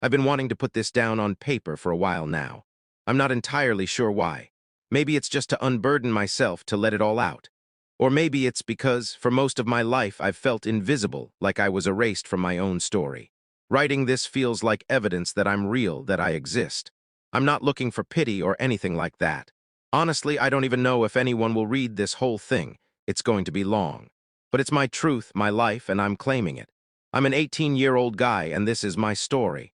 I've been wanting to put this down on paper for a while now. I'm not entirely sure why. Maybe it's just to unburden myself to let it all out. Or maybe it's because, for most of my life, I've felt invisible, like I was erased from my own story. Writing this feels like evidence that I'm real, that I exist. I'm not looking for pity or anything like that. Honestly, I don't even know if anyone will read this whole thing. It's going to be long. But it's my truth, my life, and I'm claiming it. I'm an 18-year-old guy, and this is my story.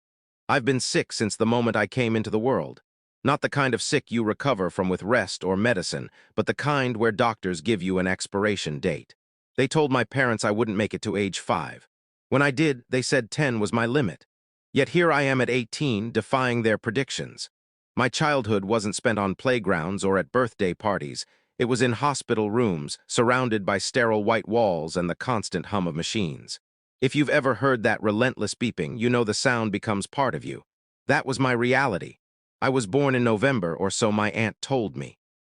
I've been sick since the moment I came into the world. Not the kind of sick you recover from with rest or medicine, but the kind where doctors give you an expiration date. They told my parents I wouldn't make it to age 5. When I did, they said 10 was my limit. Yet here I am at 18, defying their predictions. My childhood wasn't spent on playgrounds or at birthday parties. It was in hospital rooms, surrounded by sterile white walls and the constant hum of machines. If you've ever heard that relentless beeping, you know the sound becomes part of you. That was my reality. I was born in November, or so my aunt told me.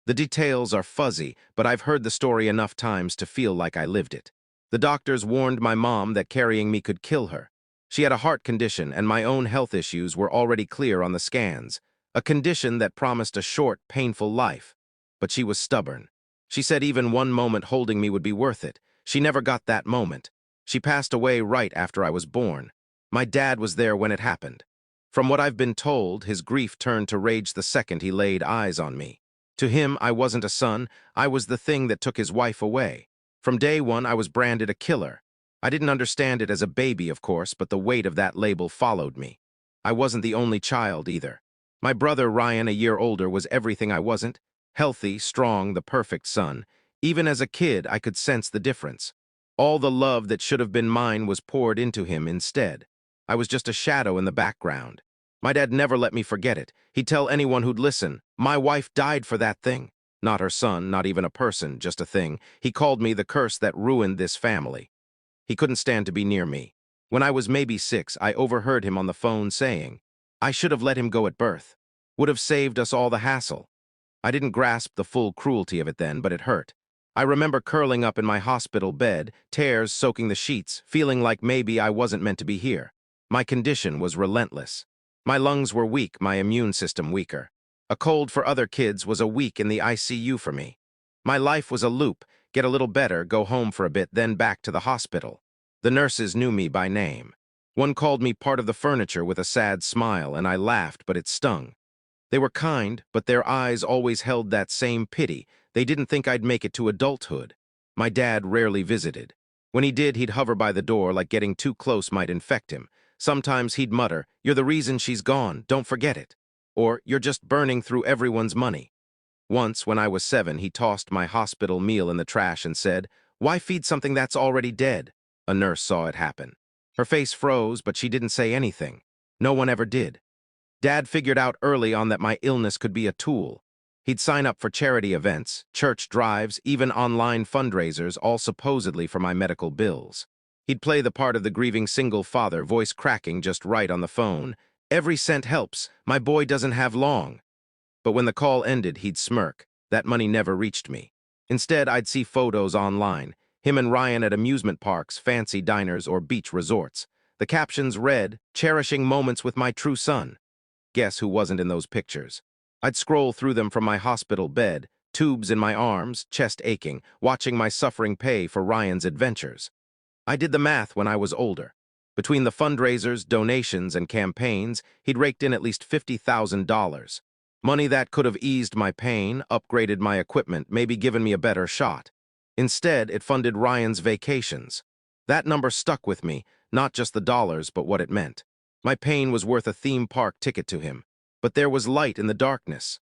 The details are fuzzy, but I've heard the story enough times to feel like I lived it. The doctors warned my mom that carrying me could kill her. She had a heart condition, and my own health issues were already clear on the scans, a condition that promised a short, painful life. But she was stubborn. She said even one moment holding me would be worth it. She never got that moment. She passed away right after I was born. My dad was there when it happened. From what I've been told, his grief turned to rage the second he laid eyes on me. To him, I wasn't a son. I was the thing that took his wife away. From day one, I was branded a killer. I didn't understand it as a baby, of course, but the weight of that label followed me. I wasn't the only child, either. My brother, Ryan, a year older, was everything I wasn't. Healthy, strong, the perfect son. Even as a kid, I could sense the difference. All the love that should have been mine was poured into him instead. I was just a shadow in the background. My dad never let me forget it. He'd tell anyone who'd listen, "My wife died for that thing." Not her son, not even a person, just a thing. He called me the curse that ruined this family. He couldn't stand to be near me. When I was maybe 6, I overheard him on the phone saying, "I should have let him go at birth. Would have saved us all the hassle." I didn't grasp the full cruelty of it then, but it hurt. I remember curling up in my hospital bed, tears soaking the sheets, feeling like maybe I wasn't meant to be here. My condition was relentless. My lungs were weak, my immune system weaker. A cold for other kids was a week in the ICU for me. My life was a loop, get a little better, go home for a bit, then back to the hospital. The nurses knew me by name. One called me part of the furniture with a sad smile, and I laughed, but it stung. They were kind, but their eyes always held that same pity. They didn't think I'd make it to adulthood. My dad rarely visited. When he did, he'd hover by the door like getting too close might infect him. Sometimes he'd mutter, "You're the reason she's gone, don't forget it." Or, "You're just burning through everyone's money." Once, when I was 7, he tossed my hospital meal in the trash and said, "Why feed something that's already dead?" A nurse saw it happen. Her face froze, but she didn't say anything. No one ever did. Dad figured out early on that my illness could be a tool. He'd sign up for charity events, church drives, even online fundraisers, all supposedly for my medical bills. He'd play the part of the grieving single father, voice cracking just right on the phone. "Every cent helps. My boy doesn't have long." But when the call ended, he'd smirk. That money never reached me. Instead, I'd see photos online. Him and Ryan at amusement parks, fancy diners, or beach resorts. The captions read, "Cherishing moments with my true son." Guess who wasn't in those pictures? I'd scroll through them from my hospital bed, tubes in my arms, chest aching, watching my suffering pay for Ryan's adventures. I did the math when I was older. Between the fundraisers, donations, and campaigns, he'd raked in at least $50,000. Money that could have eased my pain, upgraded my equipment, maybe given me a better shot. Instead, it funded Ryan's vacations. That number stuck with me, not just the dollars, but what it meant. My pain was worth a theme park ticket to him. But there was light in the darkness.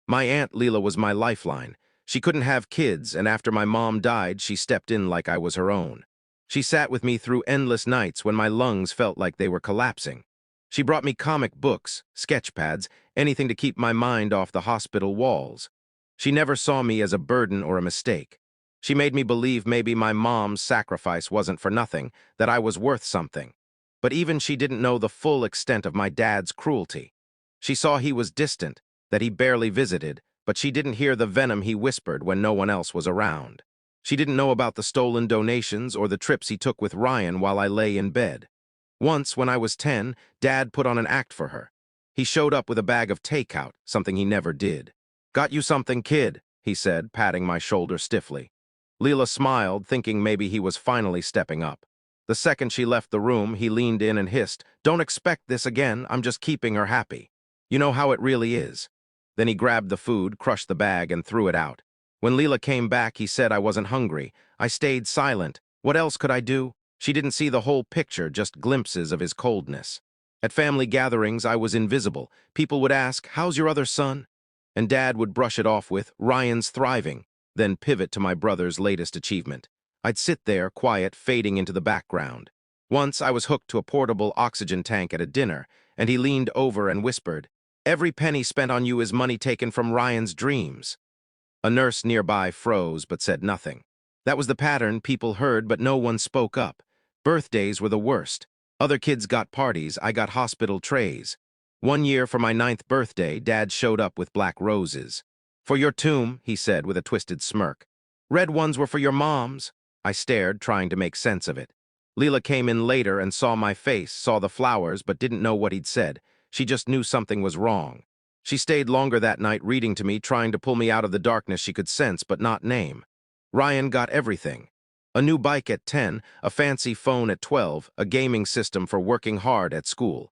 My Aunt Leela was my lifeline. She couldn't have kids, and after my mom died, she stepped in like I was her own. She sat with me through endless nights when my lungs felt like they were collapsing. She brought me comic books, sketch pads, anything to keep my mind off the hospital walls. She never saw me as a burden or a mistake. She made me believe maybe my mom's sacrifice wasn't for nothing, that I was worth something. But even she didn't know the full extent of my dad's cruelty. She saw he was distant, that he barely visited, but she didn't hear the venom he whispered when no one else was around. She didn't know about the stolen donations or the trips he took with Ryan while I lay in bed. Once, when I was 10, Dad put on an act for her. He showed up with a bag of takeout, something he never did. "Got you something, kid," he said, patting my shoulder stiffly. Leela smiled, thinking maybe he was finally stepping up. The second she left the room, he leaned in and hissed, "Don't expect this again, I'm just keeping her happy. You know how it really is." Then he grabbed the food, crushed the bag, and threw it out. When Leela came back, he said I wasn't hungry. I stayed silent. What else could I do? She didn't see the whole picture, just glimpses of his coldness. At family gatherings, I was invisible. People would ask, "How's your other son?" And Dad would brush it off with, "Ryan's thriving," then pivot to my brother's latest achievement. I'd sit there, quiet, fading into the background. Once, I was hooked to a portable oxygen tank at a dinner, and he leaned over and whispered, "Every penny spent on you is money taken from Ryan's dreams." A nurse nearby froze but said nothing. That was the pattern. People heard, but no one spoke up. Birthdays were the worst. Other kids got parties, I got hospital trays. One year for my 9th birthday, Dad showed up with black roses. "For your tomb," he said with a twisted smirk. "Red ones were for your mom's." I stared, trying to make sense of it. Leela came in later and saw my face, saw the flowers, but didn't know what he'd said. She just knew something was wrong. She stayed longer that night, reading to me, trying to pull me out of the darkness she could sense but not name. Ryan got everything. A new bike at 10, a fancy phone at 12, a gaming system for working hard at school.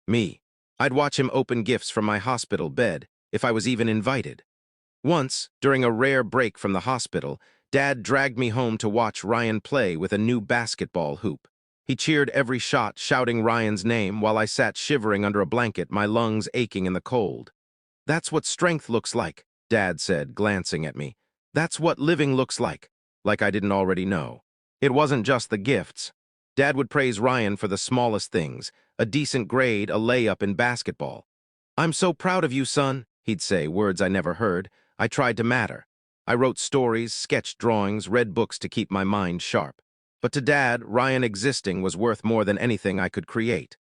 Me. I'd watch him open gifts from my hospital bed, if I was even invited. Once, during a rare break from the hospital, Dad dragged me home to watch Ryan play with a new basketball hoop. He cheered every shot, shouting Ryan's name while I sat shivering under a blanket, my lungs aching in the cold. "That's what strength looks like," Dad said, glancing at me. "That's what living looks like I didn't already know." It wasn't just the gifts. Dad would praise Ryan for the smallest things, a decent grade, a layup in basketball. "I'm so proud of you, son," he'd say, words I never heard. I tried to matter. I wrote stories, sketched drawings, read books to keep my mind sharp. But to Dad, Ryan existing was worth more than anything I could create.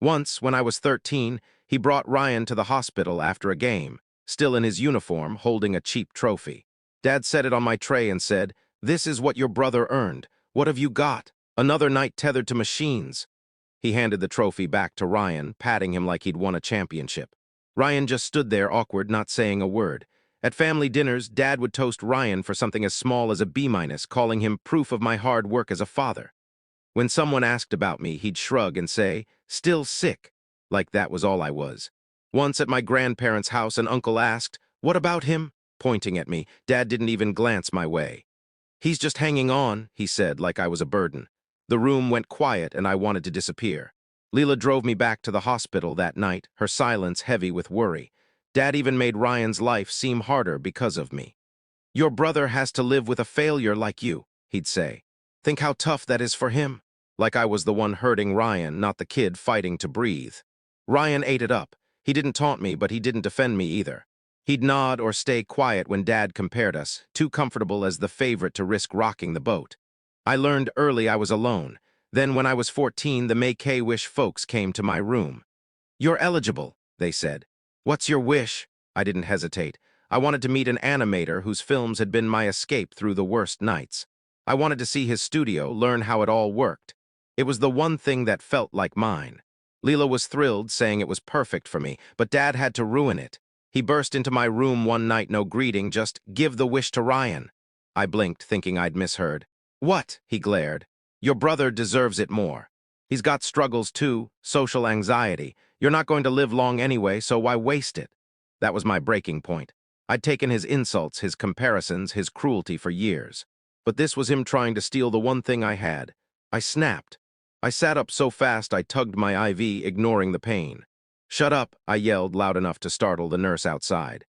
Once, when I was 13, he brought Ryan to the hospital after a game, still in his uniform, holding a cheap trophy. Dad set it on my tray and said, "This is what your brother earned. What have you got? Another night tethered to machines." He handed the trophy back to Ryan, patting him like he'd won a championship. Ryan just stood there, awkward, not saying a word. At family dinners, Dad would toast Ryan for something as small as a B-, calling him proof of my hard work as a father. When someone asked about me, he'd shrug and say, "Still sick," like that was all I was. Once at my grandparents' house, an uncle asked, "What about him?" Pointing at me. Dad didn't even glance my way. "He's just hanging on," he said, like I was a burden. The room went quiet and I wanted to disappear. Leela drove me back to the hospital that night, her silence heavy with worry. Dad even made Ryan's life seem harder because of me. "Your brother has to live with a failure like you," he'd say. "Think how tough that is for him." Like I was the one hurting Ryan, not the kid fighting to breathe. Ryan ate it up. He didn't taunt me, but he didn't defend me either. He'd nod or stay quiet when Dad compared us, too comfortable as the favorite to risk rocking the boat. I learned early I was alone. Then when I was 14, the Make-A-Wish folks came to my room. "You're eligible," they said. "What's your wish?" I didn't hesitate. I wanted to meet an animator whose films had been my escape through the worst nights. I wanted to see his studio, learn how it all worked. It was the one thing that felt like mine. Leela was thrilled, saying it was perfect for me, but Dad had to ruin it. He burst into my room one night, no greeting, just, "Give the wish to Ryan." I blinked, thinking I'd misheard. "What?" he glared. "Your brother deserves it more. He's got struggles too, social anxiety. You're not going to live long anyway, so why waste it?" That was my breaking point. I'd taken his insults, his comparisons, his cruelty for years. But this was him trying to steal the one thing I had. I snapped. I sat up so fast I tugged my IV, ignoring the pain. "Shut up," I yelled loud enough to startle the nurse outside.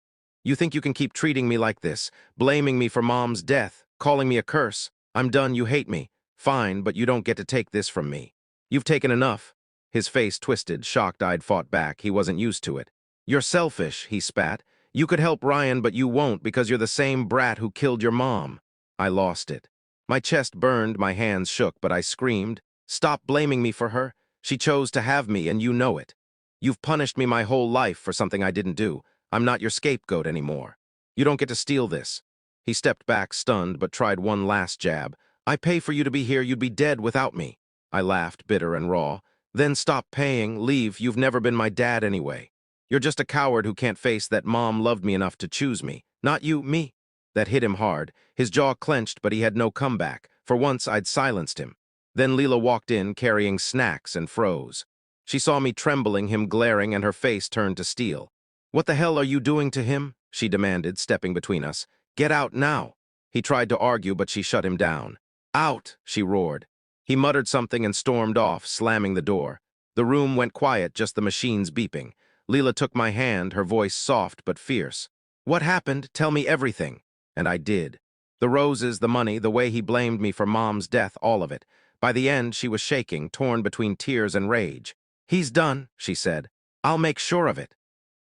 "You think you can keep treating me like this, blaming me for Mom's death, calling me a curse? I'm done, you hate me. Fine, but you don't get to take this from me. You've taken enough." His face twisted, shocked I'd fought back. He wasn't used to it. "You're selfish," he spat. "You could help Ryan, but you won't because you're the same brat who killed your mom." I lost it. My chest burned, my hands shook, but I screamed, "Stop blaming me for her. She chose to have me, and you know it. You've punished me my whole life for something I didn't do. I'm not your scapegoat anymore. You don't get to steal this." He stepped back, stunned, but tried one last jab. "I pay for you to be here. You'd be dead without me." I laughed, bitter and raw. Then stop paying, leave, you've never been my dad anyway. You're just a coward who can't face that mom loved me enough to choose me. Not you, me. That hit him hard. His jaw clenched, but he had no comeback. For once, I'd silenced him. Then Leela walked in, carrying snacks, and froze. She saw me trembling, him glaring, and her face turned to steel. "What the hell are you doing to him?" she demanded, stepping between us. "Get out now." He tried to argue, but she shut him down. "Out!" she roared. He muttered something and stormed off, slamming the door. The room went quiet, just the machines beeping. Leela took my hand, her voice soft but fierce. "What happened? Tell me everything." And I did. The roses, the money, the way he blamed me for Mom's death, all of it. By the end, she was shaking, torn between tears and rage. "He's done," she said. "I'll make sure of it."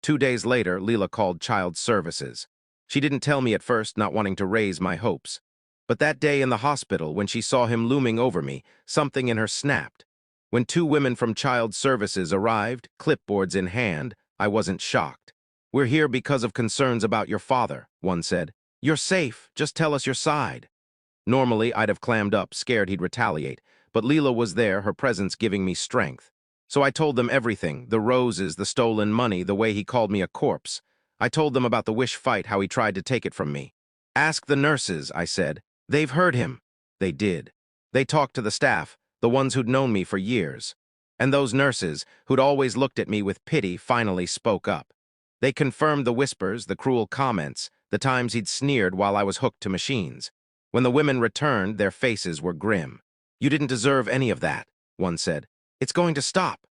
2 days later, Leela called Child Services. She didn't tell me at first, not wanting to raise my hopes. But that day in the hospital, when she saw him looming over me, something in her snapped. When 2 women from Child Services arrived, clipboards in hand, I wasn't shocked. "We're here because of concerns about your father," one said. "You're safe, just tell us your side." Normally, I'd have clammed up, scared he'd retaliate, but Leela was there, her presence giving me strength. So I told them everything, the roses, the stolen money, the way he called me a corpse. I told them about the wish fight, how he tried to take it from me. "Ask the nurses," I said. "They've heard him." They did. They talked to the staff, the ones who'd known me for years. And those nurses, who'd always looked at me with pity, finally spoke up. They confirmed the whispers, the cruel comments, the times he'd sneered while I was hooked to machines. When the women returned, their faces were grim. "You didn't deserve any of that," one said. "It's going to stop."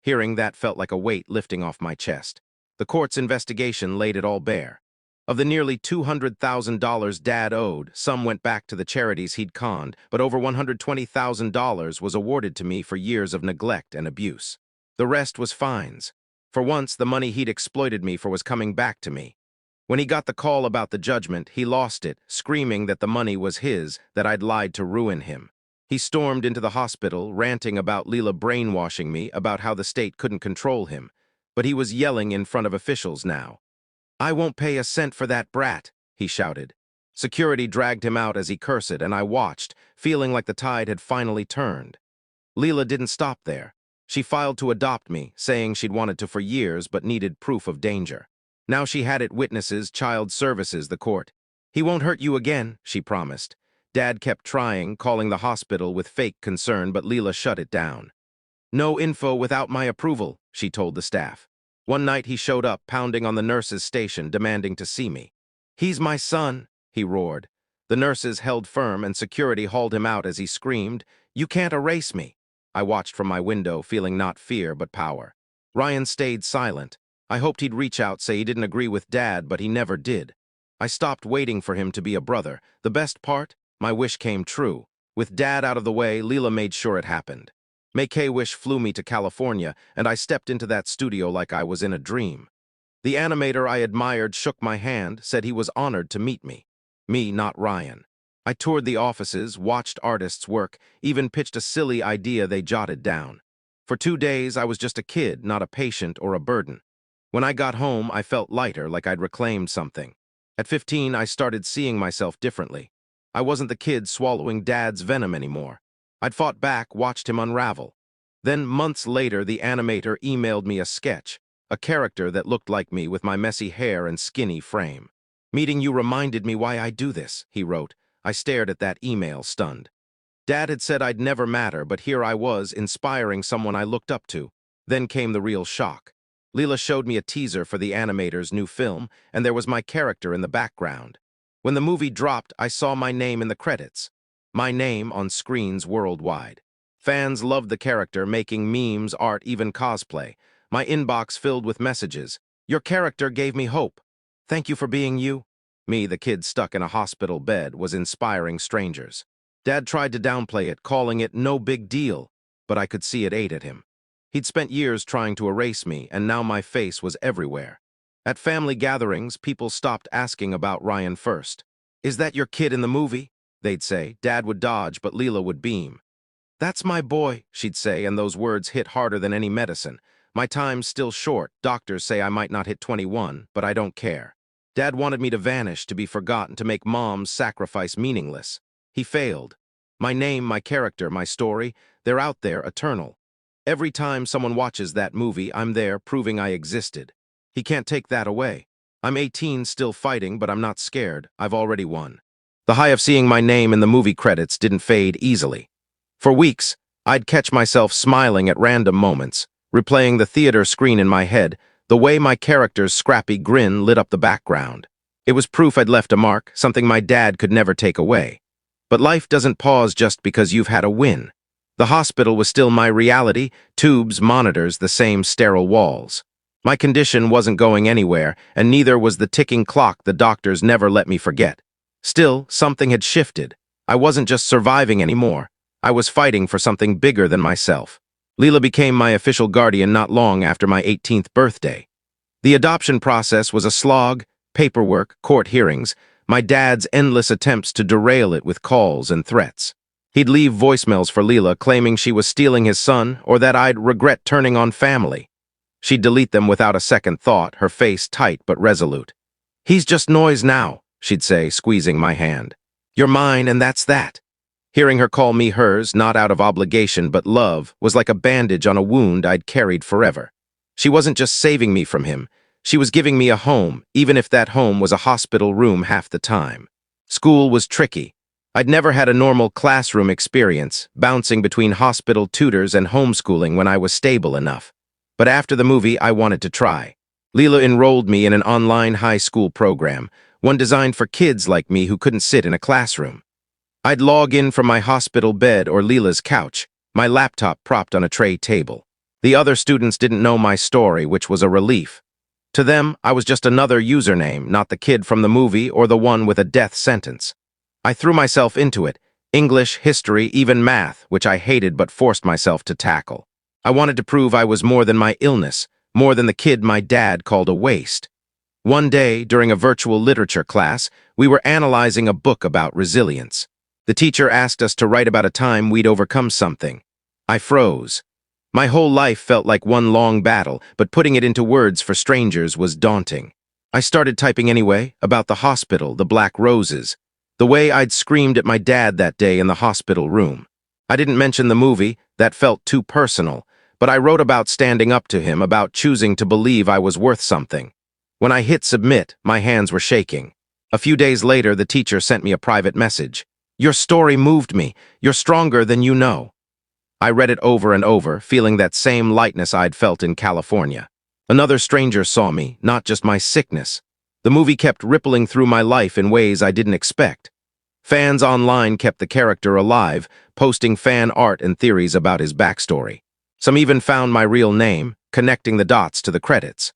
Hearing that felt like a weight lifting off my chest. The court's investigation laid it all bare. Of the nearly $200,000 Dad owed, some went back to the charities he'd conned, but over $120,000 was awarded to me for years of neglect and abuse. The rest was fines. For once, the money he'd exploited me for was coming back to me. When he got the call about the judgment, he lost it, screaming that the money was his, that I'd lied to ruin him. He stormed into the hospital, ranting about Leela brainwashing me, about how the state couldn't control him. But he was yelling in front of officials now. "I won't pay a cent for that brat," he shouted. Security dragged him out as he cursed, and I watched, feeling like the tide had finally turned. Leela didn't stop there. She filed to adopt me, saying she'd wanted to for years but needed proof of danger. Now she had it, witnesses, Child Services, the court. "He won't hurt you again," she promised. Dad kept trying, calling the hospital with fake concern, but Leela shut it down. "No info without my approval," she told the staff. One night he showed up, pounding on the nurse's station, demanding to see me. "He's my son," he roared. The nurses held firm, and security hauled him out as he screamed, "You can't erase me." I watched from my window, feeling not fear but power. Ryan stayed silent. I hoped he'd reach out, say he didn't agree with Dad, but he never did. I stopped waiting for him to be a brother. The best part? My wish came true. With Dad out of the way, Leela made sure it happened. Make-A-Wish flew me to California, and I stepped into that studio like I was in a dream. The animator I admired shook my hand, said he was honored to meet me. Me, not Ryan. I toured the offices, watched artists work, even pitched a silly idea they jotted down. For 2 days, I was just a kid, not a patient or a burden. When I got home, I felt lighter, like I'd reclaimed something. At 15, I started seeing myself differently. I wasn't the kid swallowing Dad's venom anymore. I'd fought back, watched him unravel. Then, months later, the animator emailed me a sketch, a character that looked like me with my messy hair and skinny frame. "Meeting you reminded me why I do this," he wrote. I stared at that email, stunned. Dad had said I'd never matter, but here I was, inspiring someone I looked up to. Then came the real shock. Leela showed me a teaser for the animator's new film, and there was my character in the background. When the movie dropped, I saw my name in the credits. My name on screens worldwide. Fans loved the character, making memes, art, even cosplay. My inbox filled with messages. "Your character gave me hope. Thank you for being you." Me, the kid stuck in a hospital bed, was inspiring strangers. Dad tried to downplay it, calling it no big deal, but I could see it ate at him. He'd spent years trying to erase me, and now my face was everywhere. At family gatherings, people stopped asking about Ryan first. "Is that your kid in the movie?" they'd say. Dad would dodge, but Leela would beam. "That's my boy," she'd say, and those words hit harder than any medicine. My time's still short. Doctors say I might not hit 21, but I don't care. Dad wanted me to vanish, to be forgotten, to make Mom's sacrifice meaningless. He failed. My name, my character, my story, they're out there, eternal. Every time someone watches that movie, I'm there proving I existed. He can't take that away. I'm 18, still fighting, but I'm not scared. I've already won. The high of seeing my name in the movie credits didn't fade easily. For weeks, I'd catch myself smiling at random moments, replaying the theater screen in my head, the way my character's scrappy grin lit up the background. It was proof I'd left a mark, something my dad could never take away. But life doesn't pause just because you've had a win. The hospital was still my reality, tubes, monitors, the same sterile walls. My condition wasn't going anywhere, and neither was the ticking clock the doctors never let me forget. Still, something had shifted. I wasn't just surviving anymore. I was fighting for something bigger than myself. Leela became my official guardian not long after my 18th birthday. The adoption process was a slog, paperwork, court hearings, my dad's endless attempts to derail it with calls and threats. He'd leave voicemails for Leela claiming she was stealing his son or that I'd regret turning on family. She'd delete them without a second thought, her face tight but resolute. "He's just noise now," she'd say, squeezing my hand. "You're mine and that's that." Hearing her call me hers, not out of obligation but love, was like a bandage on a wound I'd carried forever. She wasn't just saving me from him. She was giving me a home, even if that home was a hospital room half the time. School was tricky. I'd never had a normal classroom experience, bouncing between hospital tutors and homeschooling when I was stable enough. But after the movie, I wanted to try. Leela enrolled me in an online high school program, one designed for kids like me who couldn't sit in a classroom. I'd log in from my hospital bed or Leela's couch, my laptop propped on a tray table. The other students didn't know my story, which was a relief. To them, I was just another username, not the kid from the movie or the one with a death sentence. I threw myself into it, English, history, even math, which I hated but forced myself to tackle. I wanted to prove I was more than my illness, more than the kid my dad called a waste. One day, during a virtual literature class, we were analyzing a book about resilience. The teacher asked us to write about a time we'd overcome something. I froze. My whole life felt like one long battle, but putting it into words for strangers was daunting. I started typing anyway, about the hospital, the black roses, the way I'd screamed at my dad that day in the hospital room. I didn't mention the movie, that felt too personal, but I wrote about standing up to him, about choosing to believe I was worth something. When I hit submit, my hands were shaking. A few days later, the teacher sent me a private message. "Your story moved me. You're stronger than you know." I read it over and over, feeling that same lightness I'd felt in California. Another stranger saw me, not just my sickness. The movie kept rippling through my life in ways I didn't expect. Fans online kept the character alive, posting fan art and theories about his backstory. Some even found my real name, connecting the dots to the credits.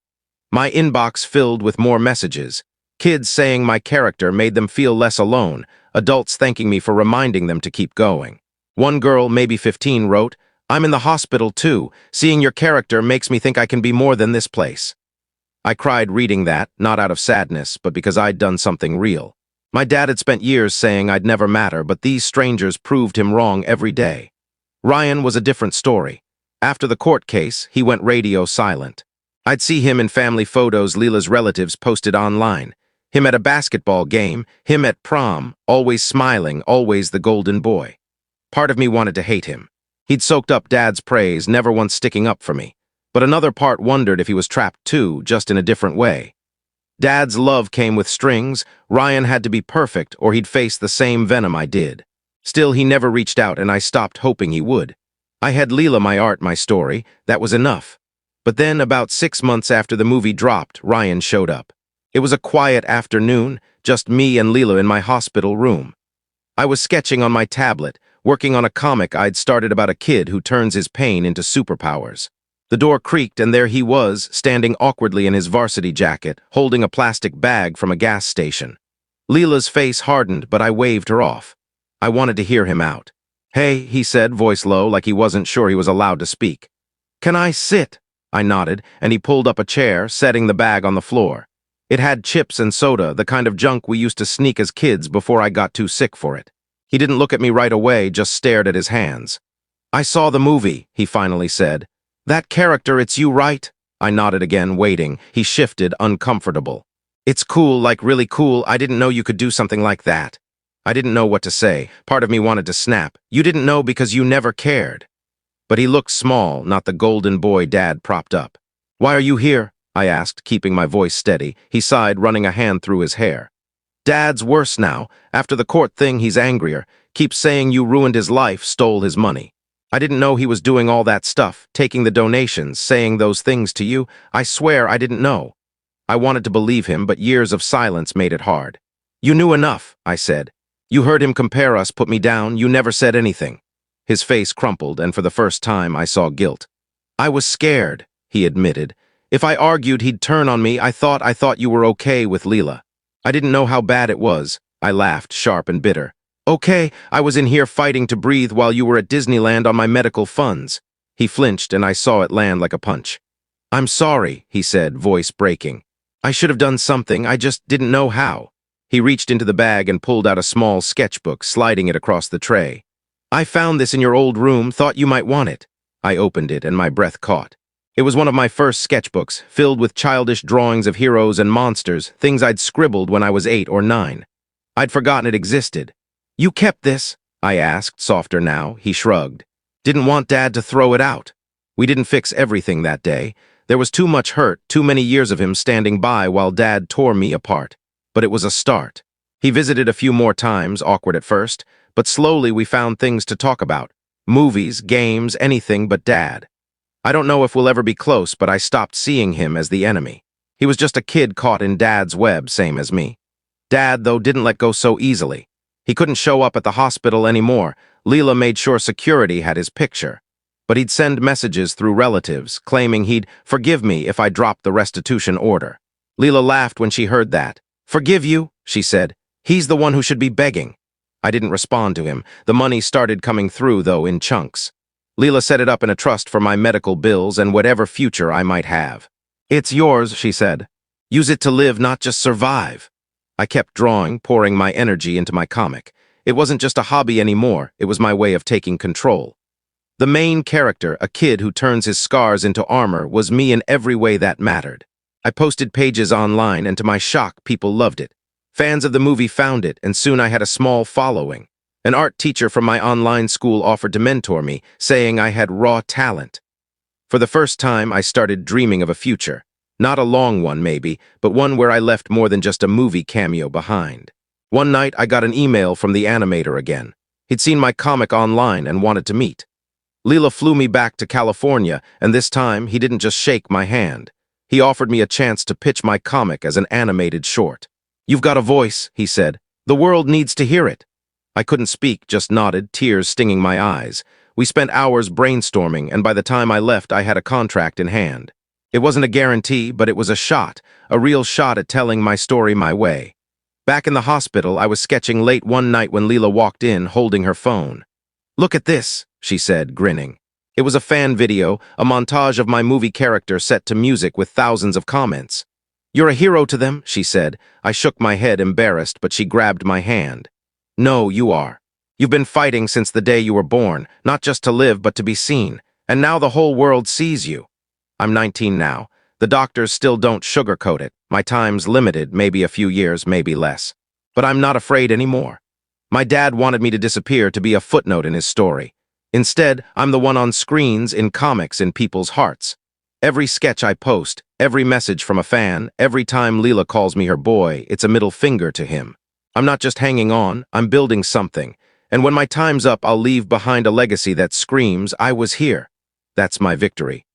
My inbox filled with more messages. Kids saying my character made them feel less alone, adults thanking me for reminding them to keep going. One girl, maybe 15, wrote, "I'm in the hospital too. Seeing your character makes me think I can be more than this place." I cried reading that, not out of sadness, but because I'd done something real. My dad had spent years saying I'd never matter, but these strangers proved him wrong every day. Ryan was a different story. After the court case, he went radio silent. I'd see him in family photos Leela's relatives posted online. Him at a basketball game, him at prom, always smiling, always the golden boy. Part of me wanted to hate him. He'd soaked up Dad's praise, never once sticking up for me. But another part wondered if he was trapped too, just in a different way. Dad's love came with strings. Ryan had to be perfect, or he'd face the same venom I did. Still, he never reached out, and I stopped hoping he would. I had Leela, my art, my story. That was enough. But then, about 6 months after the movie dropped, Ryan showed up. It was a quiet afternoon, just me and Leela in my hospital room. I was sketching on my tablet, working on a comic I'd started about a kid who turns his pain into superpowers. The door creaked, and there he was, standing awkwardly in his varsity jacket, holding a plastic bag from a gas station. Leela's face hardened, but I waved her off. I wanted to hear him out. "Hey," he said, voice low, like he wasn't sure he was allowed to speak. "Can I sit?" I nodded, and he pulled up a chair, setting the bag on the floor. It had chips and soda, the kind of junk we used to sneak as kids before I got too sick for it. He didn't look at me right away, just stared at his hands. "I saw the movie," he finally said. "That character, it's you, right?" I nodded again, waiting. He shifted, uncomfortable. "It's cool, like really cool. I didn't know you could do something like that." I didn't know what to say. Part of me wanted to snap. "You didn't know because you never cared." but he looked small, not the golden boy Dad propped up. "Why are you here?" I asked, keeping my voice steady. He sighed, running a hand through his hair. "Dad's worse now. After the court thing, he's angrier. Keeps saying you ruined his life, stole his money. I didn't know he was doing all that stuff, taking the donations, saying those things to you. I swear I didn't know." I wanted to believe him, but years of silence made it hard. "You knew enough," I said. "You heard him compare us, put me down. You never said anything." His face crumpled, and for the first time I saw guilt. "I was scared," he admitted. "If I argued, he'd turn on me. I thought you were okay with Leela." "I didn't know how bad it was." I laughed, sharp and bitter. "Okay, I was in here fighting to breathe while you were at Disneyland on my medical funds." He flinched, and I saw it land like a punch. "I'm sorry," he said, voice breaking. "I should have done something, I just didn't know how." He reached into the bag and pulled out a small sketchbook, sliding it across the tray. "I found this in your old room, thought you might want it." I opened it, and my breath caught. It was one of my first sketchbooks, filled with childish drawings of heroes and monsters, things I'd scribbled when I was 8 or 9. I'd forgotten it existed. "You kept this?" I asked, softer now. He shrugged. "Didn't want Dad to throw it out." We didn't fix everything that day. There was too much hurt, too many years of him standing by while Dad tore me apart. But it was a start. He visited a few more times, awkward at first, but slowly we found things to talk about. Movies, games, anything but Dad. I don't know if we'll ever be close, but I stopped seeing him as the enemy. He was just a kid caught in Dad's web, same as me. Dad, though, didn't let go so easily. He couldn't show up at the hospital anymore. Leela made sure security had his picture. But he'd send messages through relatives, claiming he'd forgive me if I dropped the restitution order. Leela laughed when she heard that. "Forgive you?" she said. "He's the one who should be begging." I didn't respond to him. The money started coming through, though, in chunks. Leela set it up in a trust for my medical bills and whatever future I might have. "It's yours," she said. "Use it to live, not just survive." I kept drawing, pouring my energy into my comic. It wasn't just a hobby anymore, it was my way of taking control. The main character, a kid who turns his scars into armor, was me in every way that mattered. I posted pages online, and to my shock, people loved it. Fans of the movie found it, and soon I had a small following. An art teacher from my online school offered to mentor me, saying I had raw talent. For the first time, I started dreaming of a future. Not a long one, maybe, but one where I left more than just a movie cameo behind. One night, I got an email from the animator again. He'd seen my comic online and wanted to meet. Leela flew me back to California, and this time, he didn't just shake my hand. He offered me a chance to pitch my comic as an animated short. "You've got a voice," he said. "The world needs to hear it." I couldn't speak, just nodded, tears stinging my eyes. We spent hours brainstorming, and by the time I left, I had a contract in hand. It wasn't a guarantee, but it was a real shot at telling my story my way. Back in the hospital, I was sketching late one night when Leela walked in, holding her phone. "Look at this," she said, grinning. It was a fan video, a montage of my movie character set to music with thousands of comments. "You're a hero to them," she said. I shook my head, embarrassed, but she grabbed my hand. "No, you are. You've been fighting since the day you were born, not just to live, but to be seen. And now the whole world sees you." I'm 19 now. The doctors still don't sugarcoat it. My time's limited, maybe a few years, maybe less. But I'm not afraid anymore. My dad wanted me to disappear, to be a footnote in his story. Instead, I'm the one on screens, in comics, in people's hearts. Every sketch I post, every message from a fan, every time Leela calls me her boy, it's a middle finger to him. I'm not just hanging on, I'm building something. And when my time's up, I'll leave behind a legacy that screams, "I was here." That's my victory.